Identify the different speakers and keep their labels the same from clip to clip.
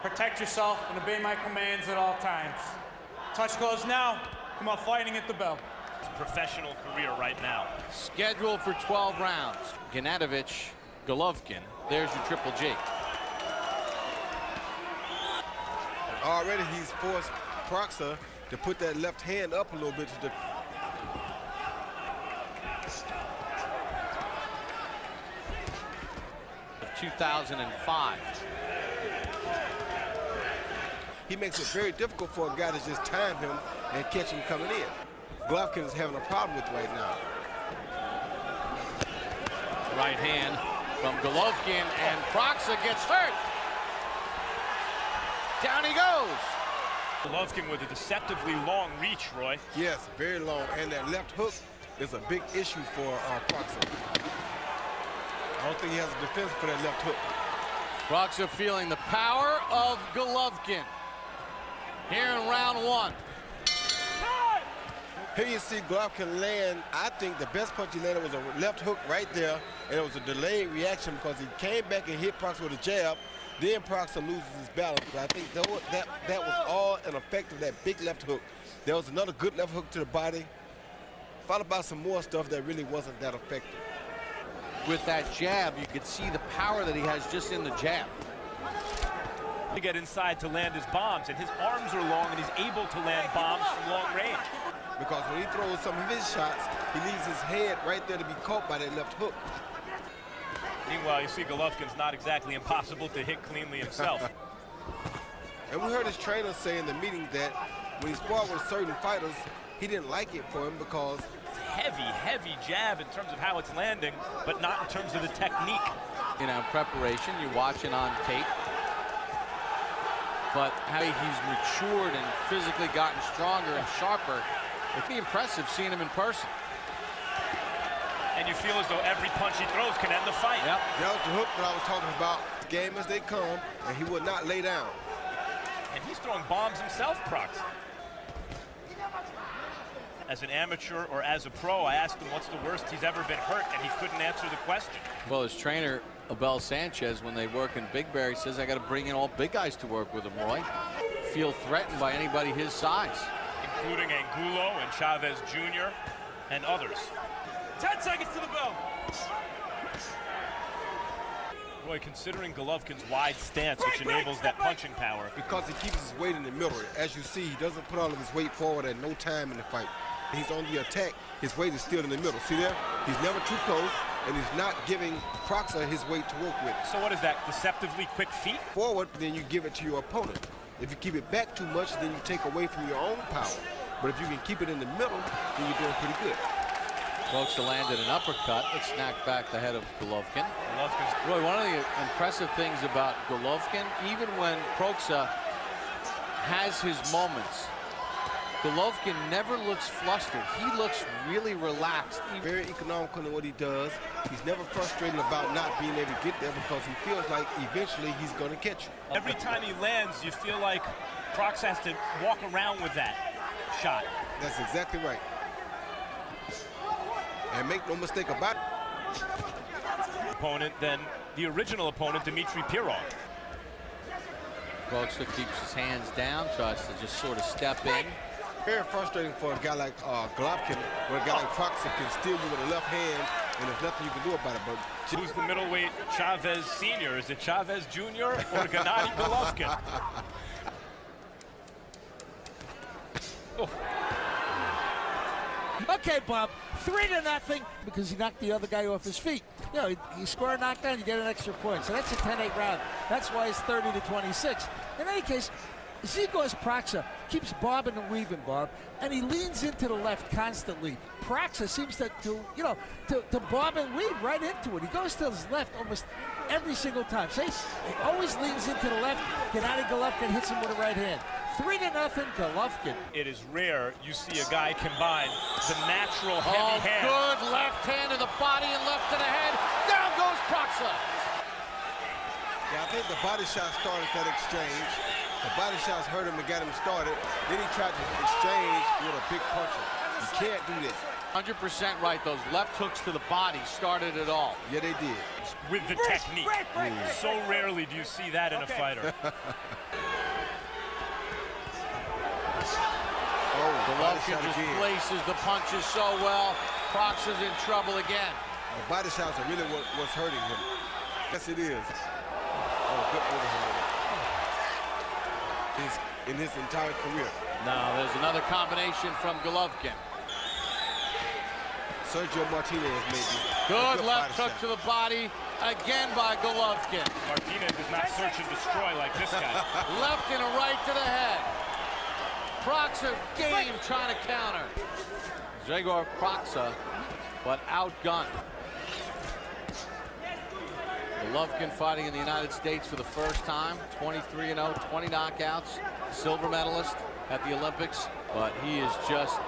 Speaker 1: Protect yourself and obey my commands at all times. Touch gloves now. Come on, fighting at the bell.
Speaker 2: Professional career right now.
Speaker 3: Scheduled for 12 rounds. Gennady Golovkin. There's your Triple G.
Speaker 4: And already he's forced Proksa to put that left hand up a little bit to the
Speaker 3: 2005.
Speaker 4: He makes it very difficult for a guy to just time him and catch him coming in. Golovkin is having a problem with right now.
Speaker 3: Right hand from Golovkin, and Proksa gets hurt. Down he goes.
Speaker 2: Golovkin with a deceptively long reach, Roy.
Speaker 4: Yes, very long, and that left hook is a big issue for Proksa. I don't think he has a defense for that left hook.
Speaker 3: Proksa feeling the power of Golovkin here in round one.
Speaker 4: Here you see Golovkin land. I think the best punch he landed was a left hook right there, and it was a delayed reaction because he came back and hit Proksa with a jab. Then Proksa loses his balance. But I think that was all an effect of that big left hook. There was another good left hook to the body, followed by some more stuff that really wasn't that effective.
Speaker 3: With that jab, you could see the power that he has just in the jab.
Speaker 2: To get inside to land his bombs, and his arms are long, and he's able to land bombs from long range.
Speaker 4: Because when he throws some of his shots, he leaves his head right there to be caught by that left hook.
Speaker 2: Meanwhile, you see Golovkin's not exactly impossible to hit cleanly himself.
Speaker 4: And we heard his trainer say in the meeting that when he sparred with certain fighters, he didn't like it for him because
Speaker 2: heavy jab in terms of how it's landing, but not in terms of the technique.
Speaker 3: You know, preparation, you're watching on tape. But how he's matured and physically gotten stronger and sharper, it'd be impressive seeing him in person.
Speaker 2: And you feel as though every punch he throws can end the fight.
Speaker 4: Yep. That was the hook that I was talking about. Game as they come, and he would not lay down.
Speaker 2: And he's throwing bombs himself, Proksa. As an amateur or as a pro, I asked him what's the worst he's ever been hurt, and he couldn't answer the question.
Speaker 3: Well, his trainer, Abel Sanchez, when they work in Big Bear, he says, I got to bring in all big guys to work with him, Roy. Feel threatened by anybody his size.
Speaker 2: Including Angulo and Chavez Jr. and others. 10 seconds to the bell. Roy, considering Golovkin's wide stance, which enables that punching power.
Speaker 4: Because he keeps his weight in the middle. As you see, he doesn't put all of his weight forward at no time in the fight. He's on the attack, his weight is still in the middle. See there? He's never too close, and he's not giving Proksa his weight to work with.
Speaker 2: So what is that, deceptively quick feet?
Speaker 4: Forward, then you give it to your opponent. If you keep it back too much, then you take away from your own power. But if you can keep it in the middle, then you're doing pretty good.
Speaker 3: Proksa landed an uppercut that snapped back the head of Golovkin. Roy, one of the impressive things about Golovkin, even when Proksa has his moments, Golovkin never looks flustered. He looks really relaxed.
Speaker 4: Very economical in what he does. He's never frustrated about not being able to get there because he feels like eventually he's going to catch you.
Speaker 2: Every time he lands, you feel like Proksa has to walk around with that shot.
Speaker 4: That's exactly right. And make no mistake about it.
Speaker 2: Opponent than the original opponent, Dmitry Pirog.
Speaker 3: Proksa keeps his hands down, tries to just sort of step in.
Speaker 4: Very frustrating for a guy like Golovkin, where a guy like Proksa can steal you with a left hand, and there's nothing you can do about it. But
Speaker 2: who's the middleweight Chavez Sr.? Is it Chavez Jr. or Gennady Golovkin?
Speaker 5: Okay, Bob, 3-0 because he knocked the other guy off his feet. You know, you score a knockdown, you get an extra point. So that's a 10-8 round. That's why it's 30-26. In any case, Grzegorz Proksa keeps bobbing and weaving, Bob, and he leans into the left constantly. Proksa seems to bob and weave right into it. He goes to his left almost every single time. See, he always leans into the left. Gennady Golovkin hits him with a right hand. 3-0 Golovkin.
Speaker 2: It is rare you see a guy combine the natural heavy hand.
Speaker 3: Good left hand to the body and left to the head. Down goes Proksa.
Speaker 4: Yeah, I think the body shot started that exchange. The body shots hurt him and got him started. Then he tried to exchange with a big puncher. You can't do this.
Speaker 3: 100% right. Those left hooks to the body started it all.
Speaker 4: Yeah, they did.
Speaker 2: With the technique. So rarely do you see that in a fighter.
Speaker 3: Golovkin just places the punches so well. Proksa's in trouble again.
Speaker 4: The body shots are really what's hurting him. Yes, it is. Oh, good overhand. In his entire career.
Speaker 3: Now there's another combination from Golovkin.
Speaker 4: Sergio Martinez maybe.
Speaker 3: Good left hook to the body again by Golovkin.
Speaker 2: Martinez does not search and destroy like this guy.
Speaker 3: Left and a right to the head. Proksa game trying to counter. Grzegorz Proksa, but outgunned. Golovkin fighting in the United States for the first time. 23-0, 20 knockouts. Silver medalist at the Olympics. But he is just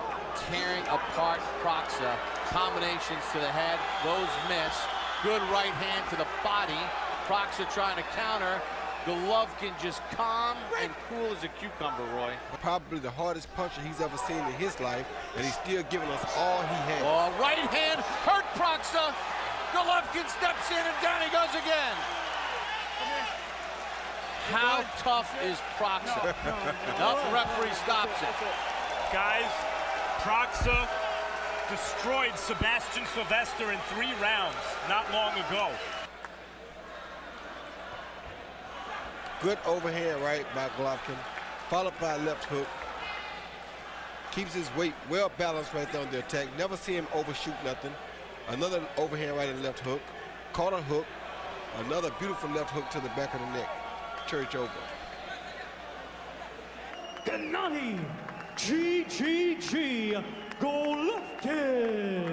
Speaker 3: tearing apart Proksa. Combinations to the head. Those miss. Good right hand to the body. Proksa trying to counter. Golovkin just calm and cool as a cucumber, Roy.
Speaker 4: Probably the hardest puncher he's ever seen in his life, and he's still giving us all he has.
Speaker 3: Oh, right hand hurt Proksa. Golovkin steps in and down he goes again. How tough is Proksa? No, the referee stops it.
Speaker 2: Guys, Proksa destroyed Sebastian Sylvester in 3 rounds not long ago.
Speaker 4: Good overhand right by Golovkin, followed by a left hook. Keeps his weight well balanced right there on the attack. Never see him overshoot nothing. Another overhand right and left hook. Caught a hook. Another beautiful left hook to the back of the neck. Church over.
Speaker 6: Gennady GGG Golovkin.